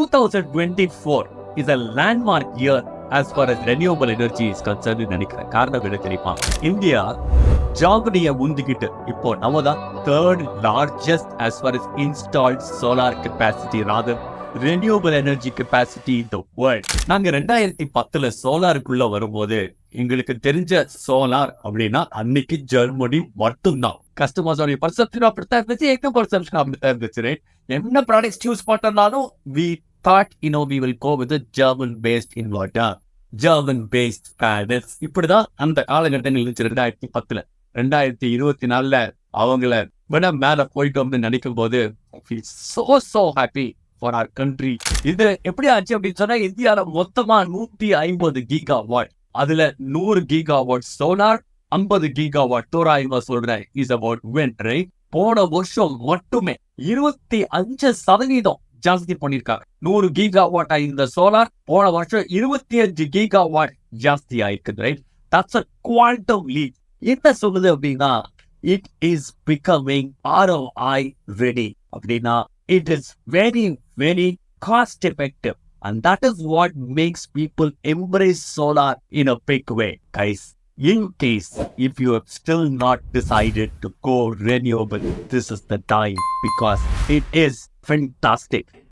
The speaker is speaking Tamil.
2024 is a landmark year as far as renewable energy is concerned. நினைக்கிறேன் காரணம் என்ன தெரியுமா? இந்தியா ஜார்மனியை முந்திக்கிட்டு இப்போ நம்ம தான் third largest as far as installed solar capacity, rather renewable energy capacity in the world. நாங்க 2010 சோலாருக்குள்ள வரும்போது எங்களுக்கு தெரிஞ்ச சோலார் அப்படின்னா அன்னைக்கு ஜெர்மனி மட்டும்தான். கஸ்டமர்ஸோட பர்செப்ஷன் அப்படித்தான் இருந்துச்சு, எங்க பர்செப்ஷன் அப்படித்தான் இருந்துச்சு. என்ன ப்ராடக்ட்ஸ் யூஸ் பண்ணாலும் we thought we will go with a German based inverter, German based panels. இப்படிதான் அந்த காலகட்டங்கள் இருந்துச்சு. 2010 2024 அவங்கள விட மேல போயிட்டோம்னு நினைக்கும் போது so happy for our country. இது எப்படி ஆச்சு அப்படின்னு சொன்னா, இந்தியால மொத்தமா 150 GW, அதுல 100 GW சோலார், 50 GW தோராயமா சொல்றேன் இஸ் அபவுட் wind, right? போன வருஷம் மட்டுமே 25% ஜாஸ்தி பண்ணிருக்காங்க. 100 GW இந்த சோலார், போன வருஷம் 25 GW ஜாஸ்தி ஆயிருக்கு, right? That's a quantum leap. என்ன சொல்லுது அப்படின்னா, it is becoming ROI ready அப்படின்னா it is very very cost effective, and that is what makes people embrace solar in a big way. Guys, in case if you have still not decided to go renewable, this is the time, because it is fantastic.